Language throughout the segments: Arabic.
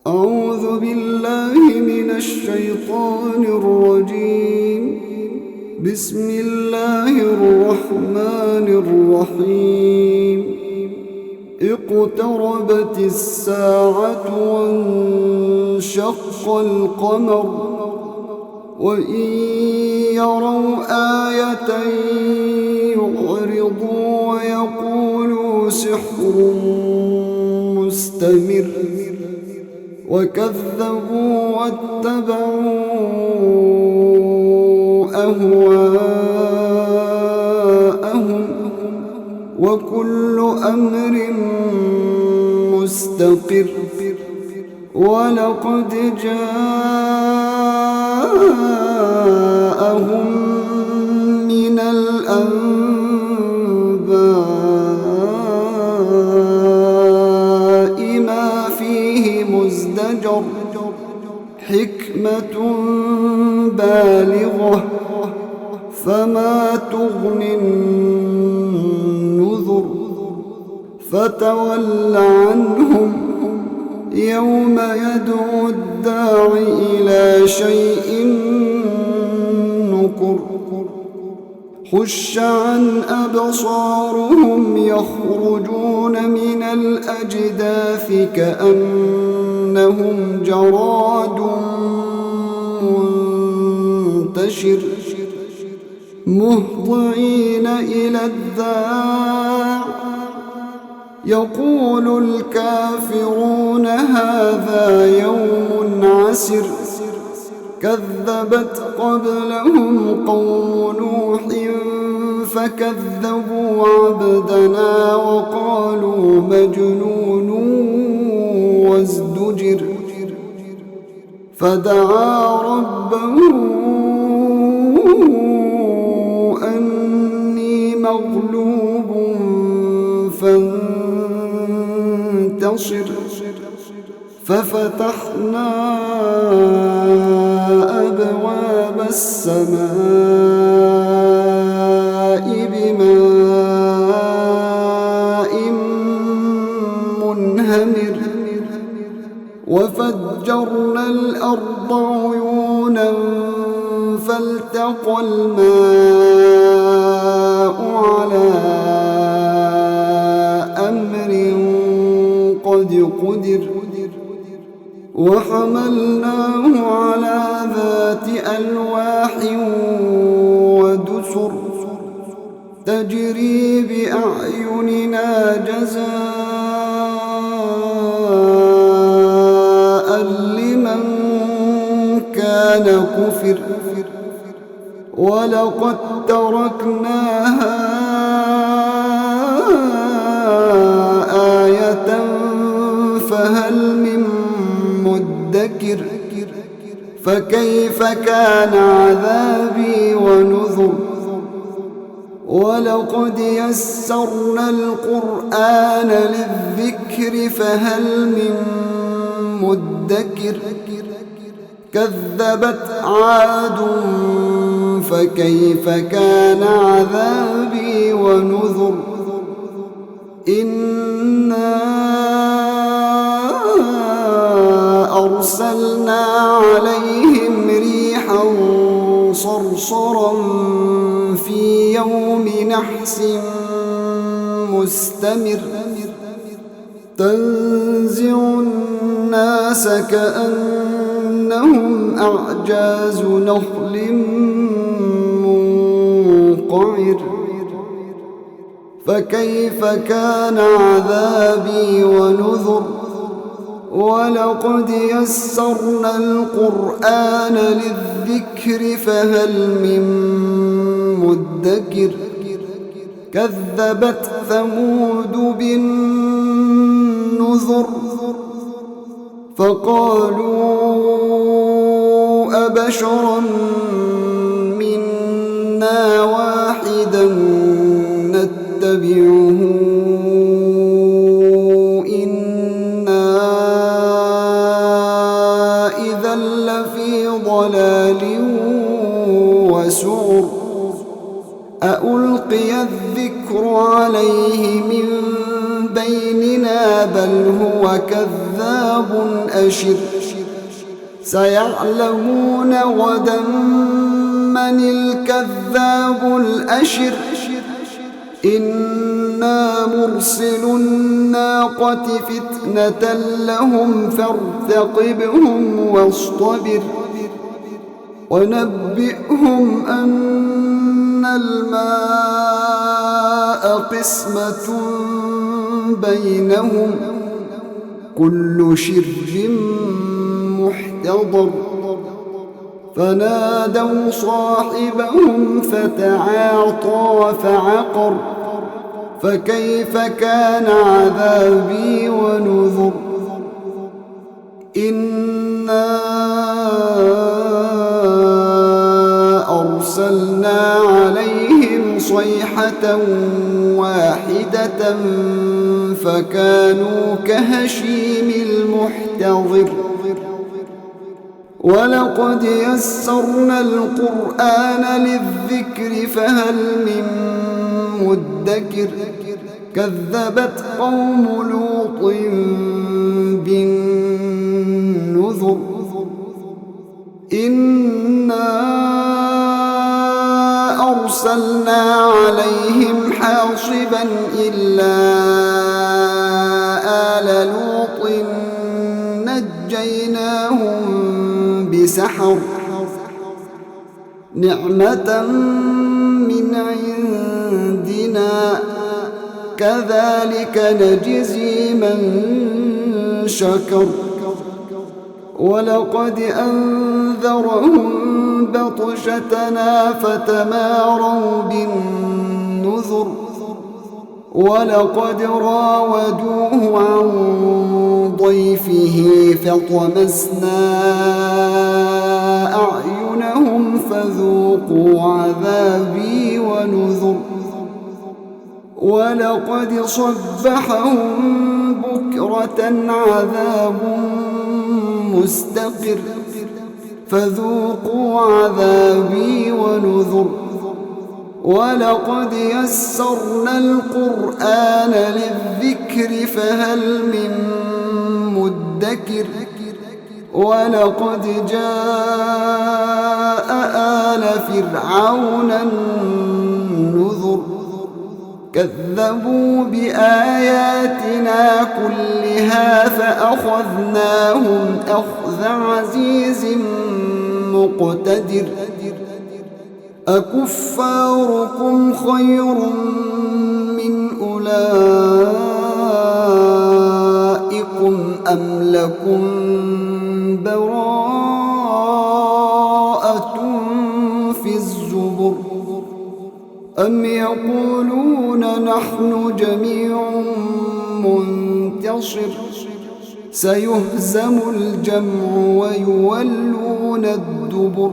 أعوذ بالله من الشيطان الرجيم. بسم الله الرحمن الرحيم. اقتربت الساعة وانشق القمر وإن يروا آية يعرضوا ويقولوا سحر مستمر وكذبوا واتبعوا أهواءهم وكل أمر مستقر ولقد جاءهم من الأنباء ما فيه مزدجر حكمة بالغة فما تغني النذر فتول عنهم يوم يدعو الداع إلى شيء نكر خش عن أبصارهم يخرجون من الأجداث كأنهم جراد منتشر مهطعين إلى الداع يقول الكافرون هذا يوم عسر كذبت قبلهم قوم نوح فكذبوا عبدنا وقالوا مجنون وازدجر فدعا ربه أني مغلوب فانتصر ففتحنا أبواب السماء بماء منهمر وفجرنا الأرض عيونا فالتقى الماء على أمر قد قدر وحملناه على ذات ألواح ودسر تجري بأعيننا جزاء لمن كان كفر ولقد تركناها آية فهل من مدكر فكيف كان عذابي ونذر ولقد يسرنا القرآن للذكر فهل من مدكر كذبت عاد فكيف كان عذابي ونذر إنا أرسلنا عليهم ريحا صرصرا في يوم نحس مستمر تنزع الناس كأنهم أعجاز نخل منقعر فكيف كان عذابي ونذر ولقد يسرنا القرآن للذكر فهل من مدكر كذبت ثمود بالنذر فقالوا أبشرا منا واحدا نتبعه إنا إذا لفي ضلال وسعر أألقي الذكر عليه من بيننا بل هو كذاب الأشر سيعلمون غدا من الكذاب الأشر إنا مرسل الناقة فتنة لهم فارتقبهم واصطبر ونبئهم أن الماء قسمة بينهم كل شرب محتضر فنادوا صاحبهم فتعاطى فعقر فكيف كان عذابي ونذر إنا أرسلنا عليهم صيحة واحدة فكانوا كهشيم المحتضر ولقد يسرنا القرآن للذكر فهل من مدكر كذبت قوم لوط بالنذر إنا أرسلنا عليهم حاصبا إلا آل لوط نجيناهم بسحر نعمة من عندنا كذلك نجزي من شكر ولقد أنذرهم بطشتنا فتماروا بالنذر ولقد راودوه عن ضيفه فطمسنا أعينهم فذوقوا عذابي ونذر ولقد صبحهم بكرة عذاب مستقر فذوقوا عذابي ونذر ولقد يسرنا القرآن للذكر فهل من مدكر ولقد جاء آل فرعون النذر كذبوا بآياتنا كلها فأخذناهم أخذ عزيز مقتدر أكفاركم خير من أولئكم أم لكم براءة في الزبر أم يقولون نحن جميع منتصر سيهزم الجمع ويولون الدبر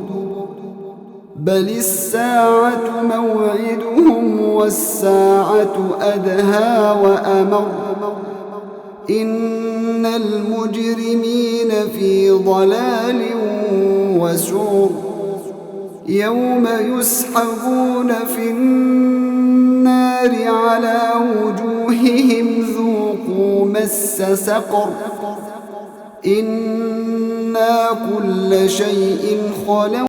بل الساعة موعدهم والساعة أدهى وأمر إن المجرمين في ضلال وسعر يوم يسحبون في النار على وجوههم ذوقوا مس سقر إنا كل شيء خلق